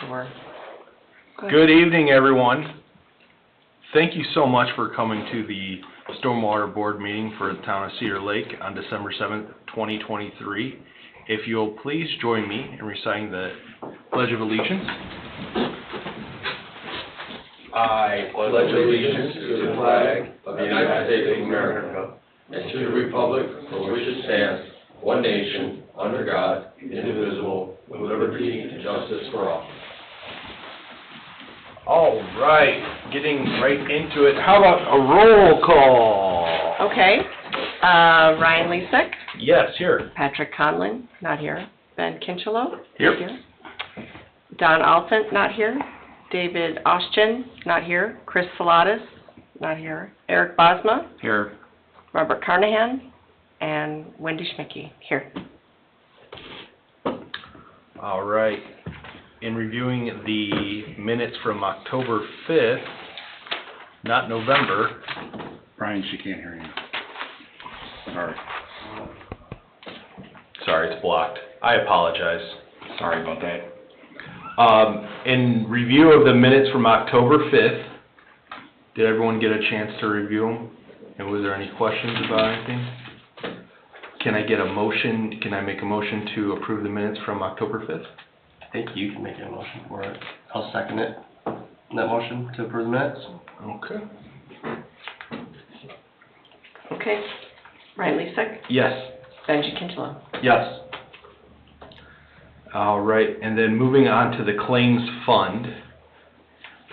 we're good. Good evening, everyone. Thank you so much for coming to the Stormwater Board meeting for the town of Cedar Lake on December 7th, 2023. If you'll please join me in reciting the Pledge of Allegiance. I pledge allegiance to the flag of the United States of America and to the republic for which it stands, one nation, under God, indivisible, with liberty and justice for all. All right, getting right into it. How about a roll call? Okay. Ryan Lisek, Yes, here. Patrick Conlon, not here. Ben Kinchelow, Here. Don Alphant, not here. David Oshchen, not here. Chris Salatas, not here. Eric Bosma, Here. Robert Carnahan, and Wendy Schmicke, here. All right. In reviewing the minutes from October 5th, not November. Brian, she can't hear you. Sorry. Sorry, it's blocked. I apologize. Sorry about that. In review of the minutes from October 5th, did everyone get a chance to review them? And was there any questions about anything? Can I get a motion, can I make a motion to approve the minutes from October 5th? I think you can make a motion for it. I'll second it. That motion to approve the minutes? Okay. Okay. Ryan Lisek, Yes. Benji Kinchelow. Yes. All right, and then moving on to the claims fund,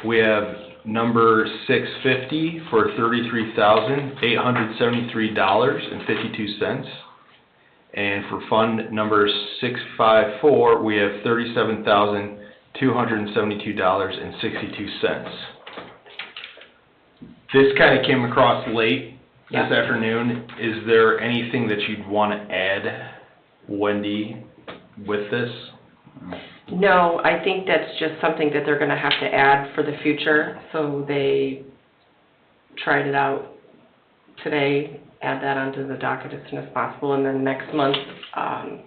we have number 650 for $33,873.52. And for fund number 654, we have $37,272.62. This kind of came across late this afternoon. Is there anything that you'd want to add, Wendy, with this? No, I think that's just something that they're gonna have to add for the future, so they tried it out today, add that onto the docket as soon as possible, and then next month,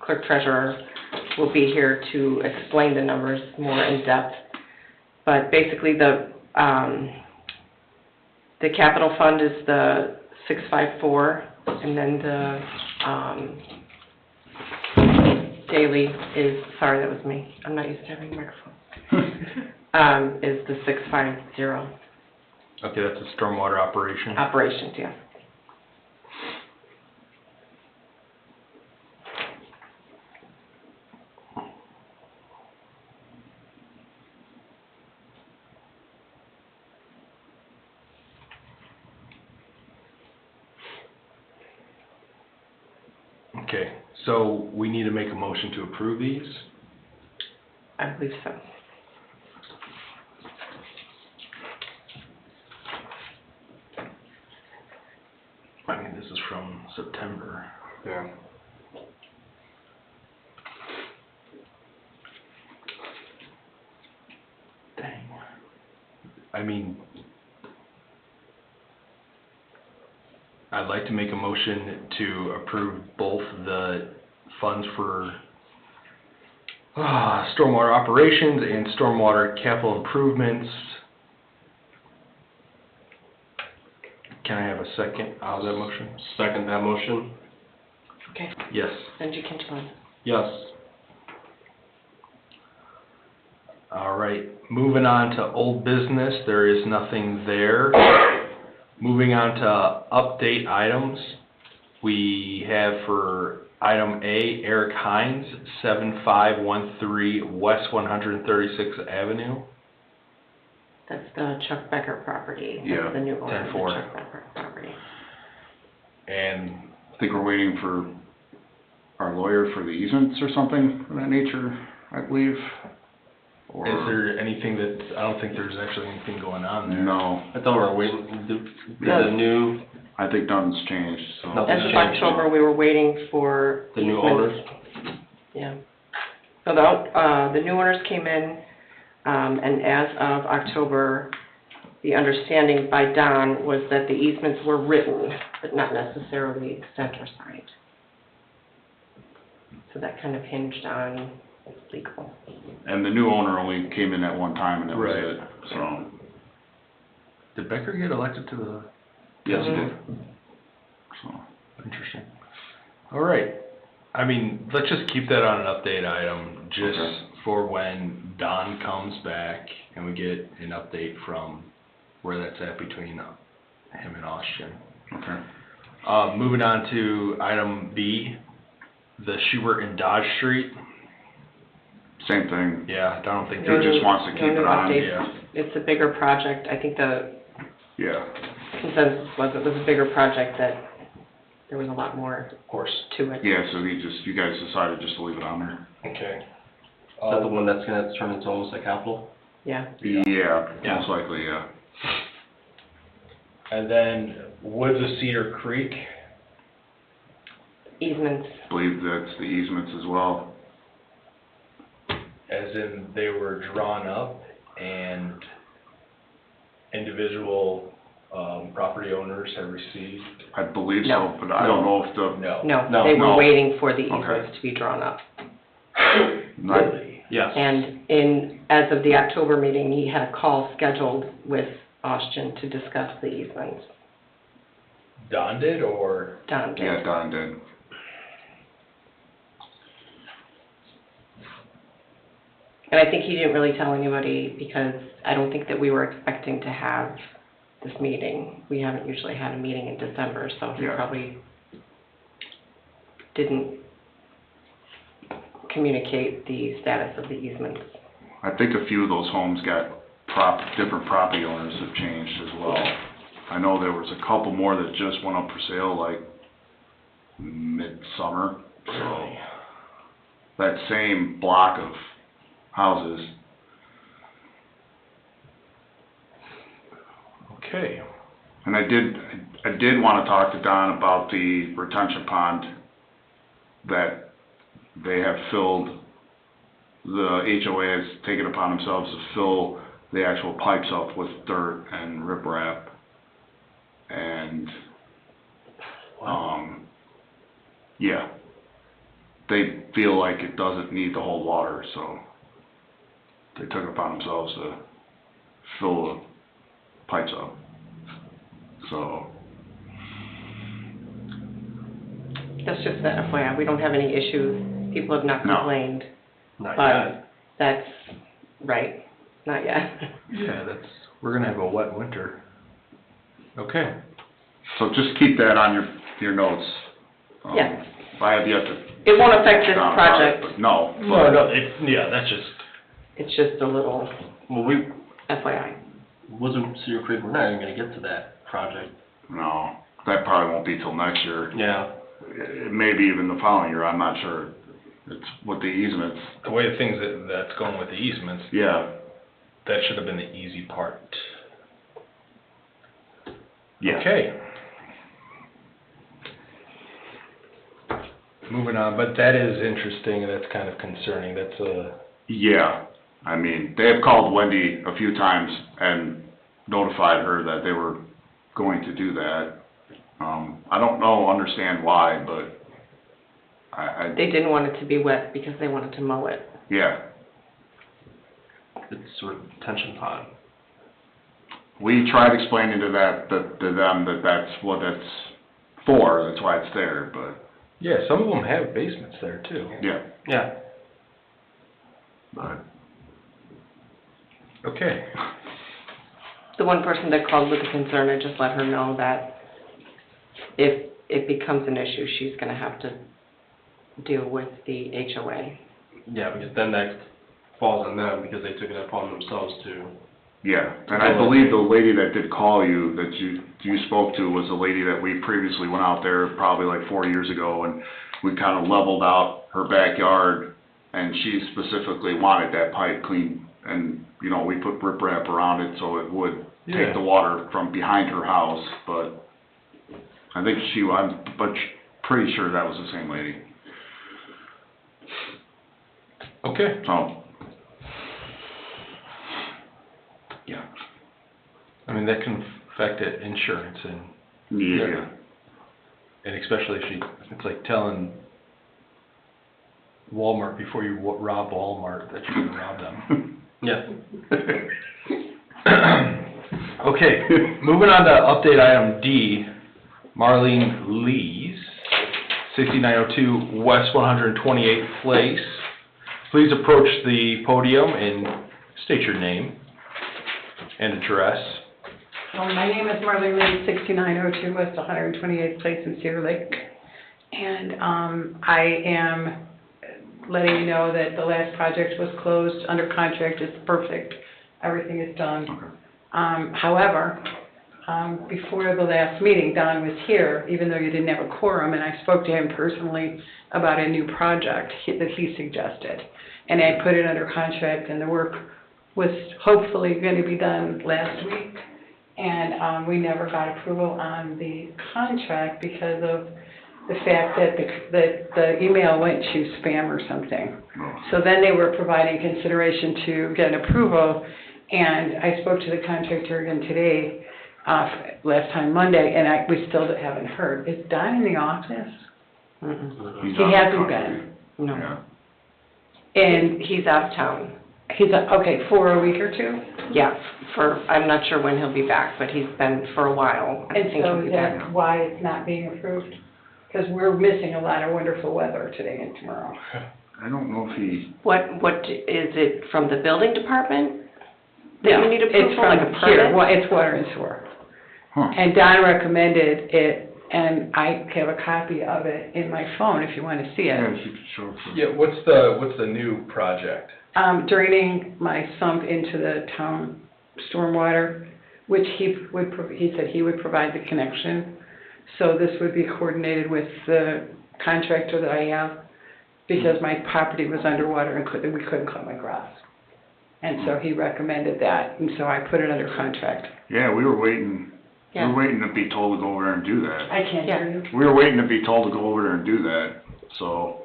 clerk treasurer will be here to explain the numbers more in depth. But basically, the capital fund is the 654, and then the, daily is, sorry, that was me, I'm not used to having a microphone, is the 650. Okay, that's a stormwater operation. Operations, yeah. Okay, so we need to make a motion to approve these? I believe so. I mean, this is from September. Yeah. Dang. I mean, I'd like to make a motion to approve both the funds for stormwater operations and stormwater capital improvements. Can I have a second on that motion? Second that motion? Okay. Yes. Benji Kinchelow. Yes. All right, moving on to old business, there is nothing there. Moving on to update items, we have for item A, Eric Hines, 7513 West 136th Avenue. That's the Chuck Becker property. Yeah, That's the new owner of the 10-4. Chuck Becker property. And I think we're waiting for our lawyer for the easements or something of that nature, I believe. Or is there anything that, I don't think there's actually anything going on there. no, I thought we were waiting, the new, I think nothing's changed, so. No. As of October, we were waiting for the new easements. owners? Yeah. So the new owners came in, and as of October, the understanding by Don was that the easements were written, but not necessarily sent or signed. So that kind of hinged on legal. And the new owner only came in at one time and that was Right. it, so. Did Becker get elected to the? Yes, he Mhm. did. So, Interesting. All right. I mean, let's just keep that on an update item, just Okay. for when Don comes back and we get an update from where that's at between him and Austin. okay. Moving on to item B, the Schubert and Dodge Street. Same thing. Yeah, I don't think He they're just wants to No keep new it on, updates. yeah. It's a bigger project. I think the yeah. consensus was it was a bigger project, that there was a lot more Of course. to it. Yeah, so you guys decided just to leave it on there? Okay. Is that the one that's gonna turn into almost like capital? Yeah. Yeah, Yeah. most likely, yeah. And then Woods of Cedar Creek. Easements. Believe that's the easements as well. As in, they were drawn up and individual, property owners have received? I believe so, No. but I don't know if the, No. No, they were No. waiting for the Okay. easements to be drawn up. Really? Yes. And as of the October meeting, he had a call scheduled with Austin to discuss the easements. Don did, or? Don did. yeah, Don did. And I think he didn't really tell anybody, because I don't think that we were expecting to have this meeting. We haven't usually had a meeting in December, so he Yeah. probably didn't communicate the status of the easements. I think a few of those homes got different property owners have changed as well. I know there was a couple more that just went up for sale like midsummer, so. That same block of houses. Okay. And I did wanna talk to Don about the retention pond that they have filled. The HOA has taken upon themselves to fill the actual pipes up with dirt and riprap. And, yeah. They feel like it doesn't need to hold water, so they took it upon themselves to fill the pipes up. So, That's just the FYI, we don't have any issues, people have not No. complained, Not but yet. that's, right, not yet. Yeah, we're gonna have a wet winter. Okay. so just keep that on your notes. Yes. I have yet to. It won't affect this Down about it, project, but No, No, no, yeah, that's just, it's just a little Well, we, FYI. wasn't Cedar Creek, we're not even gonna get to that project. no, that probably won't be till next year. Yeah. Maybe even the following year, I'm not sure. It's with the easements, the way the things that's going with the easements, yeah, that should have been the easy part. yeah. Okay. Moving on, but that is interesting, and that's kind of concerning, that's Yeah, I mean, they have called Wendy a few times and notified her that they were going to do that. I don't understand why, but I, They didn't want it to be wet because they wanted to mow it. yeah. It's a retention pond. We tried explaining to them that that's what it's for, that's why it's there, but, yeah, some of them have basements there too. yeah, Yeah. but, Okay. The one person that called with a concern, I just let her know that if it becomes an issue, she's gonna have to deal with the HOA. Yeah, because then that falls on them, because they took it upon themselves to. yeah. And I believe the lady that did call you, that you spoke to, was a lady that we previously went out there probably like 4 years ago, and we kinda leveled out her backyard, and she specifically wanted that pipe clean, and, you know, we put riprap around it so it would Yeah. take the water from behind her house, but I think I'm pretty sure that was the same lady, Okay. so. Yeah. I mean, that can affect insurance and Yeah, especially if it's like telling Walmart before you rob Walmart, that you're gonna rob them. Yeah. Okay, moving on to update item D, Marlene Lees, 6902 West 128th Place. Please approach the podium and state your name and address. My name is Marlene Lee, 6902 West 128th Place in Cedar Lake. And I am letting you know that the last project was closed, under contract, it's perfect, everything is done. However, before the last meeting, Don was here, even though you didn't have a quorum, and I spoke to him personally about a new project that he suggested. And I put it under contract, and the work was hopefully going to be done last week. And we never got approval on the contract because of the fact that the email went to spam or something. So then they were providing consideration to get approval, and I spoke to the contractor again today, last time Monday, and we still haven't heard. Is Don in the office? Mm-mm. He's He on hasn't contract. been. No, Yeah. And he's out of town. he's, okay, for a week or two? Yeah, I'm not sure when he'll be back, but he's been for a while. I And think so he'll be that's back. why it's not being approved? Because we're missing a lot of wonderful weather today and tomorrow. I don't know if he, What is it from the building department? That No, you need it's approval, like a from here. permit? Well, it's water and sewer. huh, And Don recommended it, and I have a copy of it in my phone if you want to see yeah, it. if you could show it for. Yeah, what's the new project? Draining my sump into the town stormwater, which he said he would provide the connection. So this would be coordinated with the contractor that I have, because my property was underwater and we couldn't cut my grass. And so he recommended that, and so I put it under contract. Yeah, we were waiting Yeah. to be told to go over there and do that. I can't hear you. We were waiting to be told to go over there and do that, so,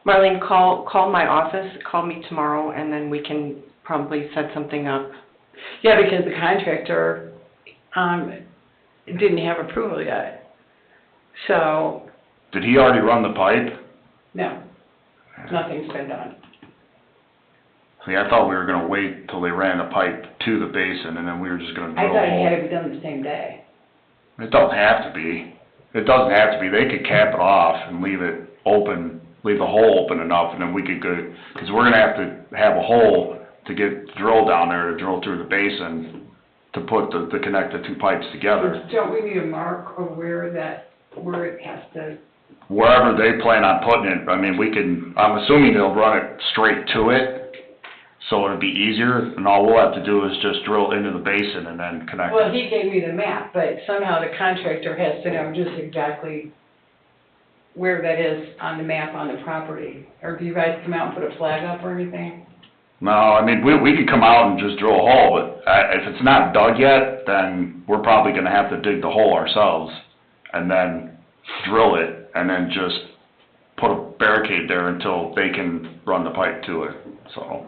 Marlene, call my office, call me tomorrow, and then we can probably set something up. Yeah, because the contractor, didn't have approval yet. So, did he already run the pipe? no, nothing's been done. See, I thought we were gonna wait till they ran the pipe to the basin and then we were just gonna I drill thought a it hole. had to be done the same day. It doesn't have to be. It doesn't have to be. They could cap it off and leave it open, leave the hole open enough, and then we could go, because we're gonna have to have a hole to get drilled down there, to drill through the basin, to put to connect the two pipes together. Don't we need a mark of where it has to, Wherever they plan on putting it, I mean, we can, I'm assuming they'll run it straight to it, so it'll be easier, and all we'll have to do is just drill into the basin and then connect well, it. he gave me the map, but somehow the contractor has to know just exactly where that is on the map on the property. Or do you guys come out and put a flag up or anything? No, I mean, we could come out and just drill a hole, but if it's not dug yet, then we're probably gonna have to dig the hole ourselves, and then drill it, and then just put a barricade there until they can run the pipe to it, so.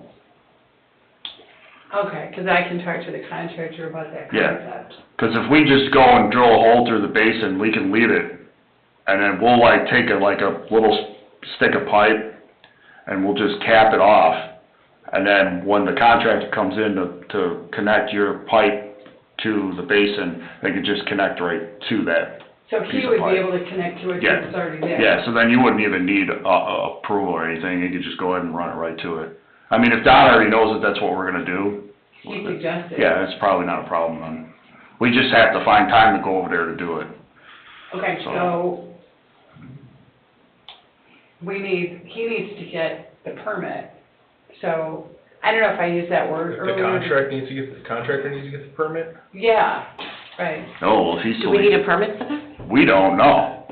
Okay, because I can talk to the contractor about that Yeah. concept. Cause if we just go and drill a hole through the basin, we can leave it, and then we'll like take a little stick of pipe, and we'll just cap it off. And then when the contractor comes in to connect your pipe to the basin, they could just connect right to that. So Piece he of would pipe. be able to connect to it Yeah. because it's already there? Yeah, so then you wouldn't even need approval or anything, you could just go ahead and run it right to it. I mean, if Don already knows that that's what we're gonna do, He suggested. yeah, that's probably not a problem then. We just have to find time to go over there to do it. Okay, so he needs to get the permit. So, I don't know if I used that word The earlier. contractor needs to get the permit? Yeah, right. Oh, well, if he's Do still. we need a permit for that? We don't know.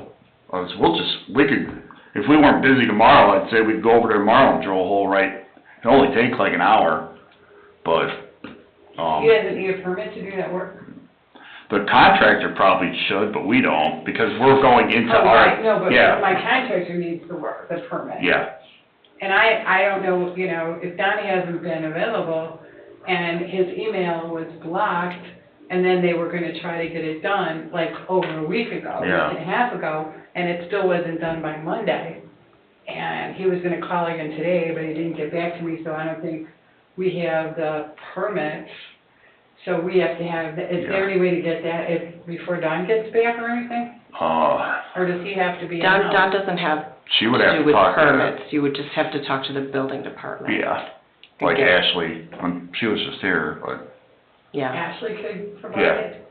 We could, if we weren't busy tomorrow, I'd say we'd go over there tomorrow and drill a hole right. It only takes like an hour, but, He doesn't need a permit to do that work? the contractor probably should, but we don't, because we're going into Oh, our. right, no, but Yeah, my contractor needs the work, the permit. yeah, And I don't know, if Donnie hasn't been available and his email was blocked, and then they were gonna try to get it done like over a week ago, Yeah. week and a half ago, and it still wasn't done by Monday. And he was gonna call again today, but he didn't get back to me, so I don't think we have the permit. So we have to have, is there any way to get that before Don gets back or anything? Or does he have to be in-house? Don doesn't have She would have to do to with talk to, permits, you would just have to talk to the building department. yeah, like Okay. Ashley, when she was just here, but, Yeah, Ashley could provide Yeah. it?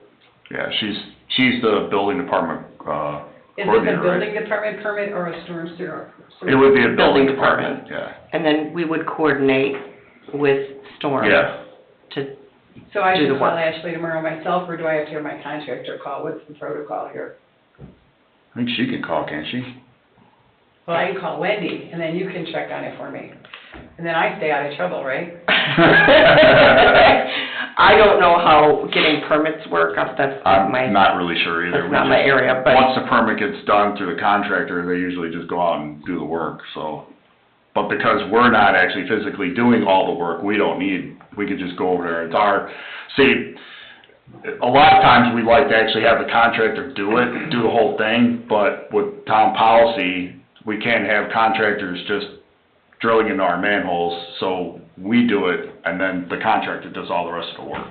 yeah, she's the building department, Is it the coordinator, right? building department permit or a storm sewer? It would be a building Building department, yeah, and then we would coordinate with Storm yeah. to, So I do should the call work. Ashley tomorrow myself, or do I have to have my contractor call? What's the protocol here? I think she can call, can't she? Well, I can call Wendy, and then you can check on it for me. And then I stay out of trouble, right? I don't know how getting permits work, that's I'm my, not really sure either. that's We not my just- area, but. Once the permit gets done through the contractor, they usually just go out and do the work, so. But because we're not actually physically doing all the work, we don't need, we could just go over there. It's our, see, a lot of times we like to actually have the contractor do it, do the whole thing, but with town policy, we can't have contractors just drilling into our manholes, so we do it, and then the contractor does all the rest of the work,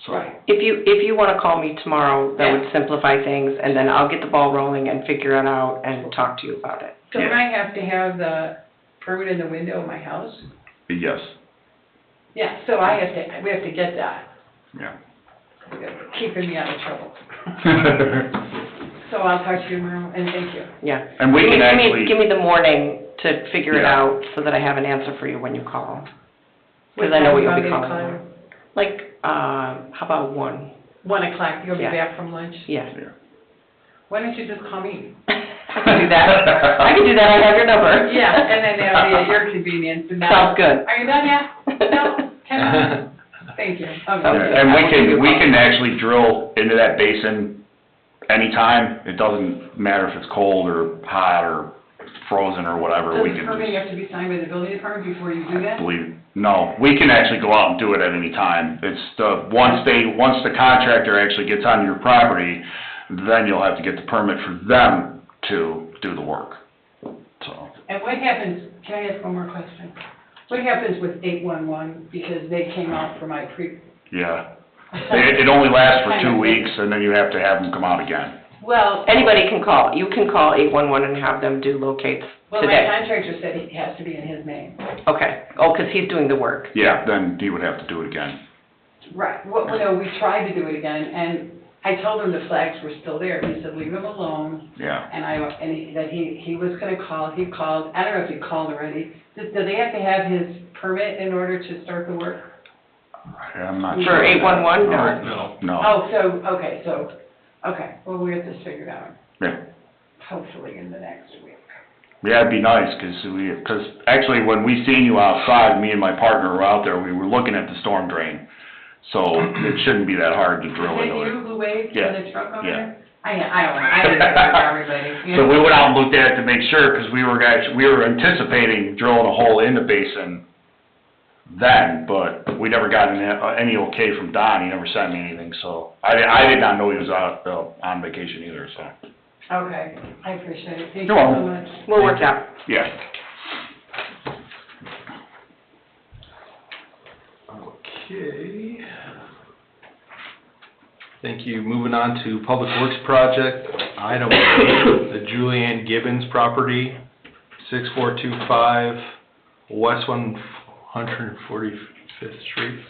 so. If you wanna call me tomorrow, that would simplify things, and then I'll get the ball rolling and figure it out and talk to you about it. So would I have to have the permit in the window of my house? Yes, Yeah, so we have to get that. yeah. Keeping me out of trouble. So I'll talk to you tomorrow, and thank you. Yeah. And we can actually. Give me the morning to figure it Yeah. out, so that I have an answer for you when you call. Cause I know what you'll be calling for. Like, how about 1? 1 o'clock, you'll be Yeah. back from lunch? Yeah. Why don't you just call me? I can do that. I can do that, I have your number. Yeah, and then that'll be at your convenience, and Sounds good. Are you done yet? No? 10 minutes? Thank you. Sounds Okay. good. And I will give you a we call. can actually drill into that basin anytime. It doesn't matter if it's cold or hot or frozen or whatever, Does we the can permit just have to be signed by the building department before you do that? believe. No, we can actually go out and do it at any time. It's once the contractor actually gets on your property, then you'll have to get the permit for them to do the work, so. And what happens, can I ask one more question? What happens with 811, because they came out for my Yeah, it only lasts for 2 weeks, and then you have to have them come out again. Well, Anybody can call, you can call 811 and have them do locates well, my today. contractor said it has to be in his name. Okay, oh, 'cause he's doing the work. Yeah, then he would have to do it again. Right, well, no, we tried to do it again, and I told him the flags were still there. He said, leave them alone, Yeah, that he was gonna call, he called, I don't know if he called already. Do they have to have his permit in order to start the work? I'm not For sure. 811, no. No, Oh, okay, well, we'll get this figured out, yeah. hopefully in the next week. Yeah, it'd be nice, 'cause actually, when we seen you outside, me and my partner were out there, we were looking at the storm drain. So it shouldn't be that hard to drill Is into that it. you who waved Yeah, in the truck over yeah. there? I don't know, I didn't know everybody. you So know? we went out and looked at it to make sure, 'cause we were anticipating drilling a hole in the basin then, but we never got any okay from Don, he never sent me anything, so I did not know he was out, on vacation either, so, Okay, I appreciate it, thank you You're so welcome. much. We'll work it out. yeah. Okay. Thank you. Moving on to Public Works Project, item 8, the Julianne Gibbons property, 6425 West 145th Street.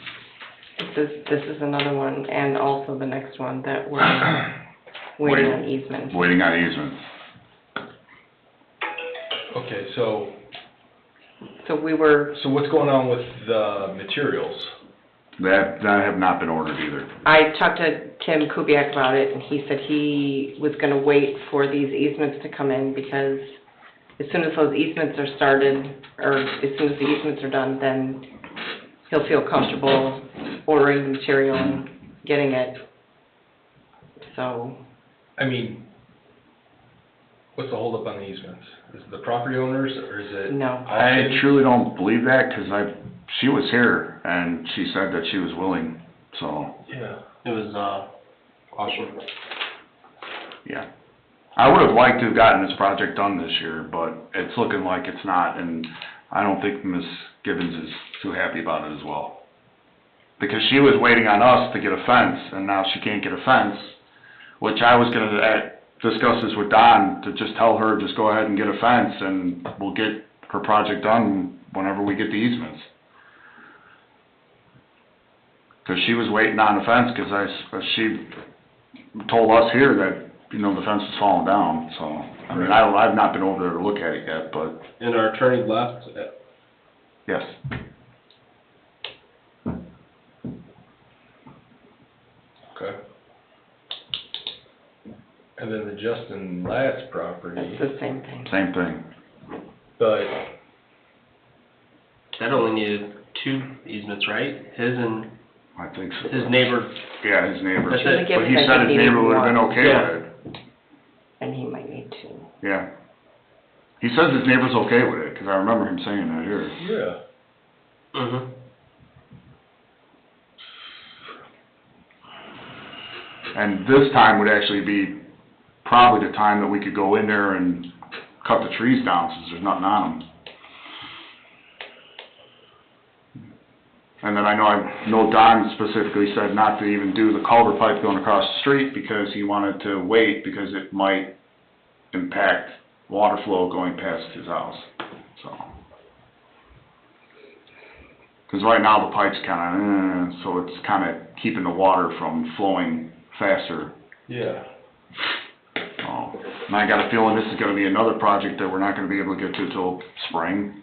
This is another one, and also the next one that we're waiting on easement. Waiting on easement. Okay, so So we were, what's going on with the materials? That have not been ordered either. I talked to Tim Kubiak about it, and he said he was gonna wait for these easements to come in, because as soon as those easements are started, or as soon as the easements are done, then he'll feel comfortable ordering the material and getting it. So, I mean, what's the holdup on the easements? Is it the property owners, or is it? no. I truly don't believe that, 'cause she was here, and she said that she was willing, so, Yeah. It was, Washington. yeah. I would have liked to have gotten this project done this year, but it's looking like it's not, and I don't think Ms. Gibbons is too happy about it as well. Because she was waiting on us to get a fence, and now she can't get a fence, which I was gonna discuss this with Don, to just tell her, just go ahead and get a fence, and we'll get her project done whenever we get the easements. Cause she was waiting on the fence, cause she told us here that, you know, the fence was falling down, so, I mean, I've not been over there to look at it yet, but, And our attorney left, yes. Okay. And then the Justin Last It's property, the same thing. Same thing. but, that only needed 2 easements, right? His and I think so. his neighbor. Yeah, his neighbor. That's Julie it. But he Gibbons, I said think, his needed neighbor would've been one, okay Yeah. with it, and he might need two. yeah. He says his neighbor's okay with it, cause I remember him saying that here. yeah. Mm-hmm. And this time would actually be probably the time that we could go in there and cut the trees down, since there's nothing on them. And then I know Don specifically said not to even do the culvert pipe going across the street, because he wanted to wait, because it might impact water flow going past his house, so. Cause right now the pipe's kinda, so it's kinda keeping the water from flowing faster. Yeah. And I got a feeling this is gonna be another project that we're not gonna be able to get to till spring.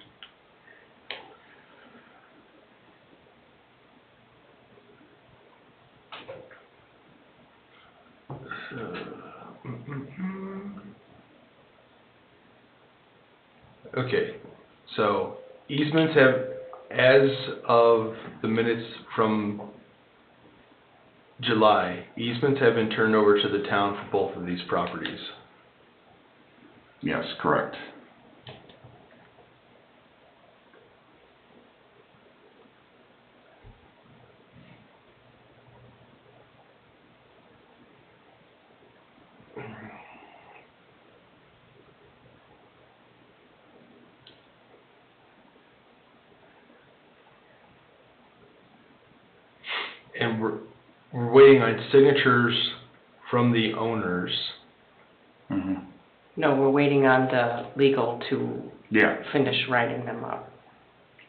Okay, so easements have, as of the minutes from July, easements have been turned over to the town for both of these properties. Yes, correct. And we're waiting on signatures from the owners. Mhm. No, we're waiting on the legal to Yeah, finish writing them up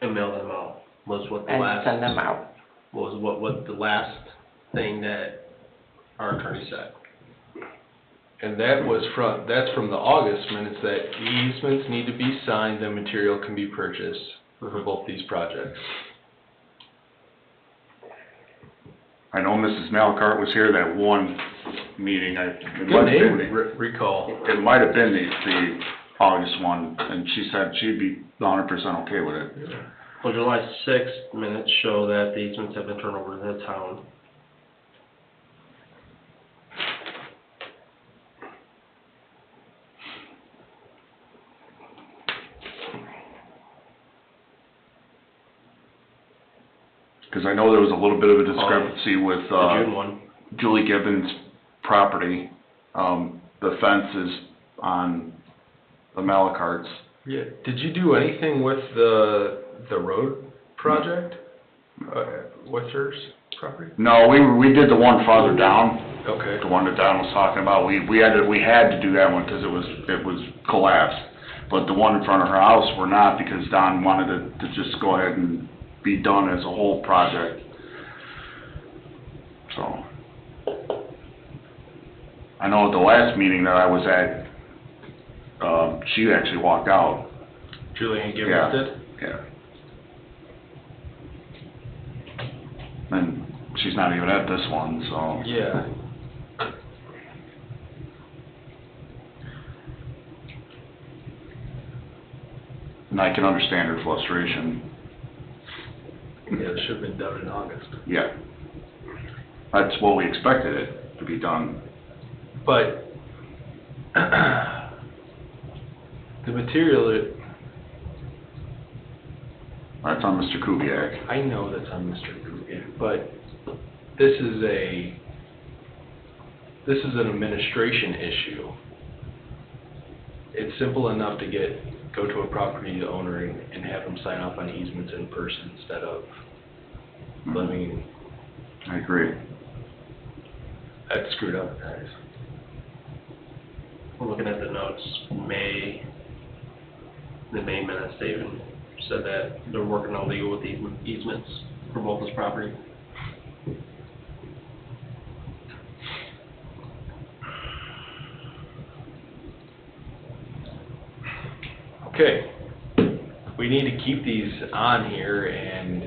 And mail them out, was what the and last, send them out. was what the last thing that our attorney said. And that was that's from the August minutes, that easements need to be signed, then material can be purchased for both these projects. I know Mrs. Malcart was here that one meeting, it Good might have name, been, recall. it might have been the August one, and she said she'd be 100% okay with it. Well, July 6th minutes show that the easements have been turned over to the town. Cause I know there was a little bit of a discrepancy with, The June one. Julie Gibbons' property. The fence is on the Malacarts. Yeah, did you do anything with the road project? With hers property? No, we did the one farther down, Okay. the one that Don was talking about. We had to do that one, cause it was collapsed. But the one in front of her house, we're not, because Don wanted to just go ahead and be done as a whole project. So. I know at the last meeting that I was at, she actually walked out. Julian Gibbons Yeah. did? Yeah. And she's not even at this one, so. Yeah. And I can understand her frustration. Yeah, it should have been done in August. Yeah. That's what we expected it to be done. But the material, That's on Mr. Kubiak. I know that's on Mr. Kubiak, but this is an administration issue. it's simple enough to go to a property owner and have them sign off on easements in person instead of living, I agree. that's screwed up, guys. We're looking at the notes, the May minutes, they even said that they're working on legal with easements for both this property. Okay, we need to keep these on here, and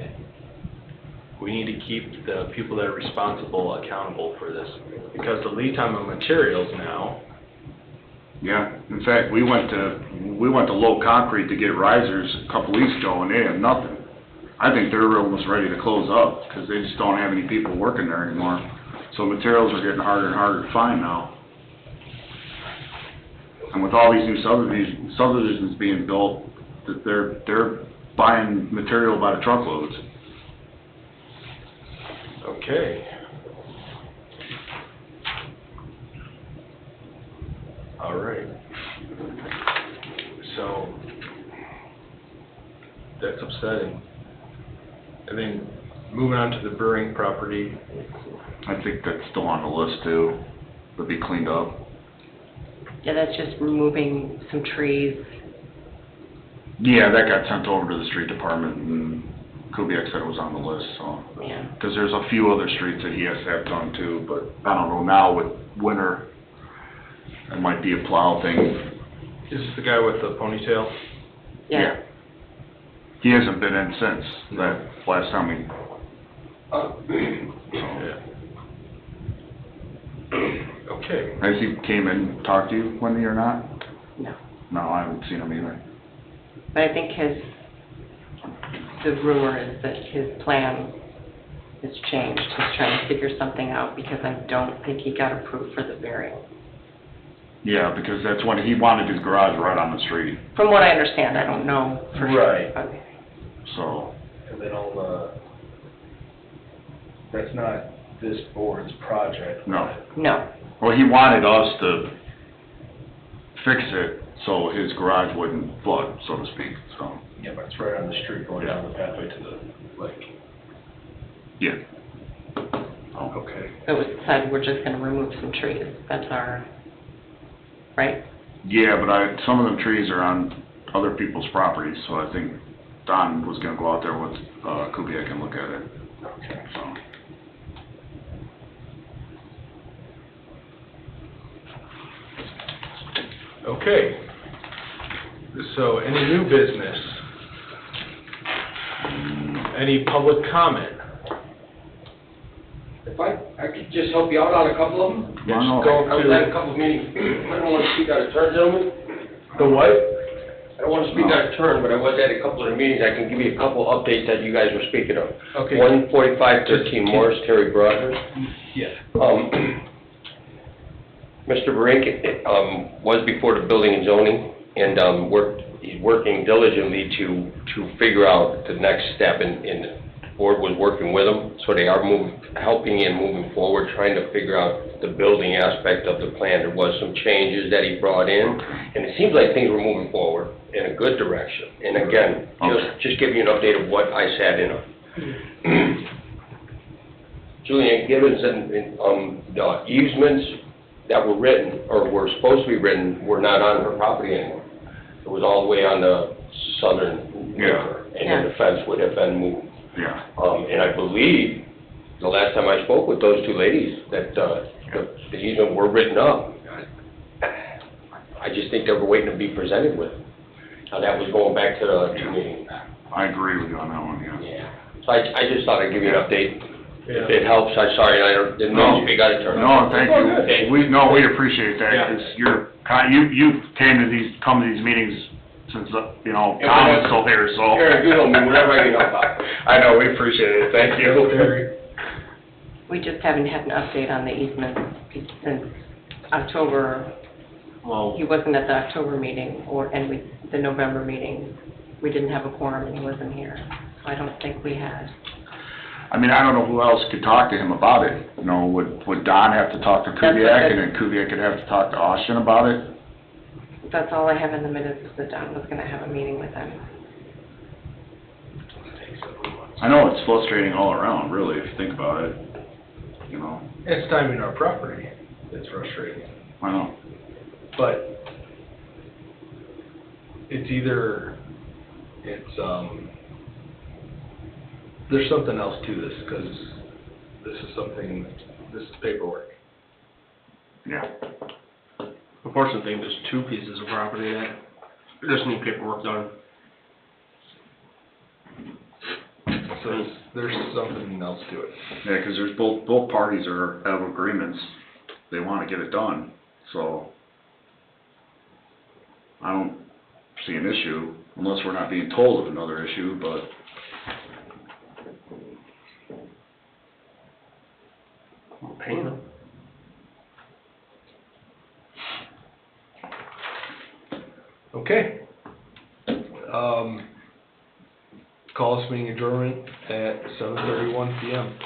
we need to keep the people that are responsible accountable for this, because the lead time of materials now, Yeah, in fact, we went to Low Concrete to get risers a couple weeks ago, and they had nothing. I think they're almost ready to close up, because they just don't have any people working there anymore. So materials are getting harder and harder to find now. And with all these new subdivisions being built, that they're buying material by the truckloads. okay. All right. So, that's upsetting. And then, moving on to the Brewing property, I think that's still on the list too, to be cleaned up. Yeah, that's just removing some trees. Yeah, that got sent over to the street department, and Kubiak said it was on the list, so. Yeah. Because there's a few other streets that he has to have done too, but I don't know, now with winter, it might be a plow thing. is this the guy with the ponytail? Yeah. He hasn't been in since that last time we, Yeah. Okay. has he came and talked to you, Wendy, or not? No. No, I haven't seen him either. But I think the rumor is that his plan has changed. He's trying to figure something out, because I don't think he got approved for the variance. Yeah, because that's when he wanted his garage right on the street, From what I understand, I don't know for sure. Right. but- so. And then that's not this board's project. No. No. Well, he wanted us to fix it so his garage wouldn't flood, so to speak, so, Yeah, but it's right on the street going down the pathway to the lake. yeah. Okay. So it was decided we're just gonna remove some trees. That's our, right? Yeah, but some of them trees are on other people's properties, so I think Don was gonna go out there with, Kubiak and look at it, Okay. so. Okay. So, any new business? Any public comment? If I could just help you out on a couple of them? Yeah, no. Go I was at a to couple of meetings, I don't want to speak out of turn, gentlemen. the what? I don't want to speak out of turn, but I was at a couple of the meetings, I can give you a couple updates that you guys were speaking of. Okay. 14513 Morris, Terry Broadhurst. Yeah. Mr. Brink, was before the building and zoning, and, he's working diligently to figure out the next step, and the board was working with him, so they are helping and moving forward, trying to figure out the building aspect of the plan. There was some changes that he brought in, and it seems like things were moving forward in a good direction. And again, just give you an update of what I sat in on. Julian Gibbons and, the easements that were written, or were supposed to be written, were not on her property anymore. It was all the way on the southern river, and then the fence would have been moved. Yeah. And I believe, the last time I spoke with those two ladies, that, the easement were written up. I just think they were waiting to be presented with. Now, that was going back to the meeting. I agree with you on that one, yeah. Yeah. So I just thought I'd give you an update. Yeah. If it helps, I'm sorry, didn't mean to speak out of turn. No, thank Oh, you. good. We appreciate that, Yeah. because you come to these meetings since, Tom was still here, so. Aaron, you know me, whatever I can help out. I know, we appreciate it, thank you. Terry. We just haven't had an update on the easement since October. Well, He wasn't at the October meeting, the November meeting. We didn't have a quorum, and he wasn't here. So I don't think we had. I mean, I don't know who else could talk to him about it, would Don have to talk to That's Kubiak, what and then Kubiak could have to talk to Austin about it? That's all I have in the minutes, is that Don was gonna have a meeting with them. I know it's frustrating all around, really, if you think about it, you know, It's timing our property that's frustrating. I know. But it's either, there's something else to this, because this is paperwork. Yeah. Unfortunately, there's two pieces of property that just need paperwork done. So there's something else to it. Yeah, 'cause there's both parties are have agreements, they wanna get it done, so I don't see an issue, unless we're not being told of another issue, but We're paying them. Okay. Call this meeting adjournment at 7:31 PM.